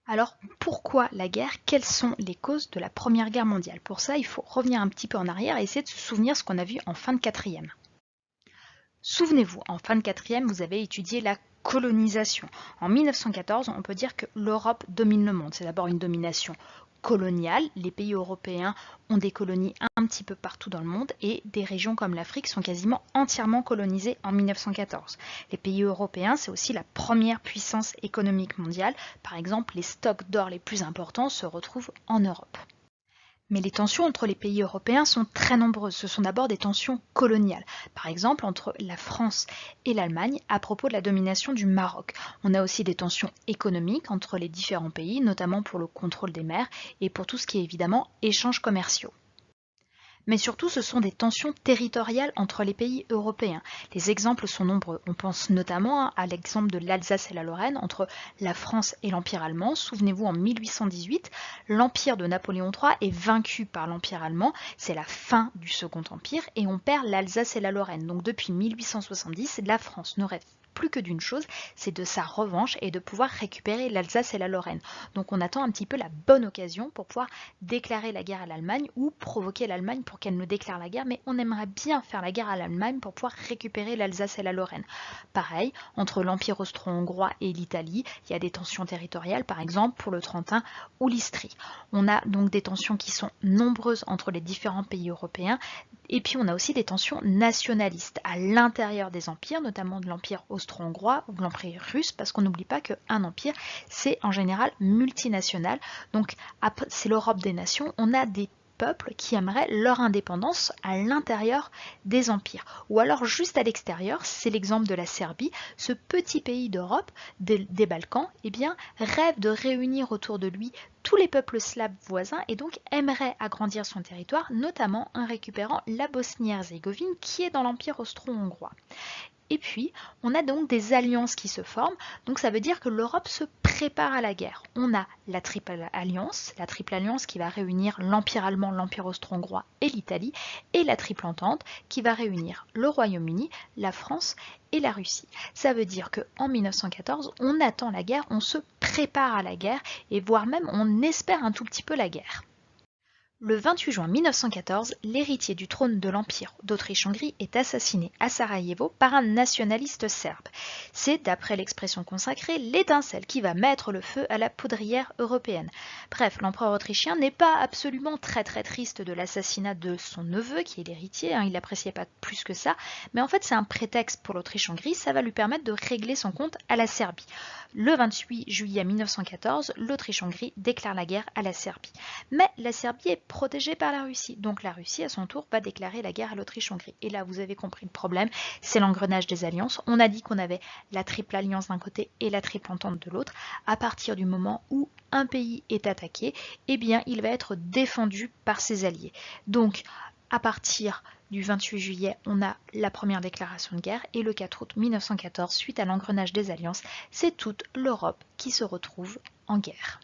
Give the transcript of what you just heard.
Alors, pourquoi la guerre? Quelles sont les causes de la Première Guerre mondiale? Pour ça, il faut revenir un petit peu en arrière et essayer de se souvenir ce qu'on a vu en fin de quatrième. Souvenez-vous, en fin de quatrième, vous avez étudié la colonisation. En 1914, on peut dire que l'Europe domine le monde. C'est d'abord une domination coloniale. Les pays européens ont des colonies un petit peu partout dans le monde et des régions comme l'Afrique sont quasiment entièrement colonisées en 1914. Les pays européens, c'est aussi la première puissance économique mondiale. Par exemple, les stocks d'or les plus importants se retrouvent en Europe. Mais les tensions entre les pays européens sont très nombreuses. Ce sont d'abord des tensions coloniales. Par exemple, entre la France et l'Allemagne à propos de la domination du Maroc. On a aussi des tensions économiques entre les différents pays, notamment pour le contrôle des mers et pour tout ce qui est évidemment échanges commerciaux. Mais surtout, ce sont des tensions territoriales entre les pays européens. Les exemples sont nombreux. On pense notamment à l'exemple de l'Alsace et la Lorraine entre la France et l'Empire allemand. Souvenez-vous, en 1818, l'Empire de Napoléon III est vaincu par l'Empire allemand. C'est la fin du Second Empire et on perd l'Alsace et la Lorraine. Donc depuis 1870, la France ne rêve plus que d'une chose, c'est de sa revanche et de pouvoir récupérer l'Alsace et la Lorraine. Donc on attend un petit peu la bonne occasion pour pouvoir déclarer la guerre à l'Allemagne ou provoquer l'Allemagne pour qu'elle nous déclare la guerre, mais on aimerait bien faire la guerre à l'Allemagne pour pouvoir récupérer l'Alsace et la Lorraine. Pareil, entre l'Empire austro-hongrois et l'Italie, il y a des tensions territoriales, par exemple pour le Trentin ou l'Istrie. On a donc des tensions qui sont nombreuses entre les différents pays européens, et puis on a aussi des tensions nationalistes à l'intérieur des empires, notamment de l'Empire austro-hongrois ou de l'Empire russe, parce qu'on n'oublie pas qu'un empire, c'est en général multinational. Donc c'est l'Europe des nations, on a des peuples qui aimeraient leur indépendance à l'intérieur des empires. Ou alors juste à l'extérieur, c'est l'exemple de la Serbie, ce petit pays d'Europe, des Balkans, eh bien, rêve de réunir autour de lui tous les peuples slaves voisins et donc aimerait agrandir son territoire, notamment en récupérant la Bosnie-Herzégovine qui est dans l'Empire austro-hongrois. Et puis, on a donc des alliances qui se forment, donc ça veut dire que l'Europe se prépare à la guerre. On a la triple alliance qui va réunir l'Empire allemand, l'Empire austro-hongrois et l'Italie, et la triple entente qui va réunir le Royaume-Uni, la France et la Russie. Ça veut dire qu'en 1914, on attend la guerre, on se prépare à la guerre, et voire même on espère un tout petit peu la guerre. Le 28 juin 1914, l'héritier du trône de l'Empire d'Autriche-Hongrie est assassiné à Sarajevo par un nationaliste serbe. C'est, d'après l'expression consacrée, l'étincelle qui va mettre le feu à la poudrière européenne. Bref, l'empereur autrichien n'est pas absolument très triste de l'assassinat de son neveu, qui est l'héritier, il n'appréciait pas plus que ça, mais en fait c'est un prétexte pour l'Autriche-Hongrie, ça va lui permettre de régler son compte à la Serbie. Le 28 juillet 1914, l'Autriche-Hongrie déclare la guerre à la Serbie. Mais la Serbie est protégée par la Russie, donc la Russie à son tour va déclarer la guerre à l'Autriche-Hongrie. Et là vous avez compris le problème, c'est l'engrenage des alliances. On a dit qu'on avait la triple alliance d'un côté et la triple entente de l'autre. À partir du moment où un pays est attaqué, eh bien il va être défendu par ses alliés. Donc à partir du 28 juillet, on a la première déclaration de guerre et le 4 août 1914, suite à l'engrenage des alliances, c'est toute l'Europe qui se retrouve en guerre.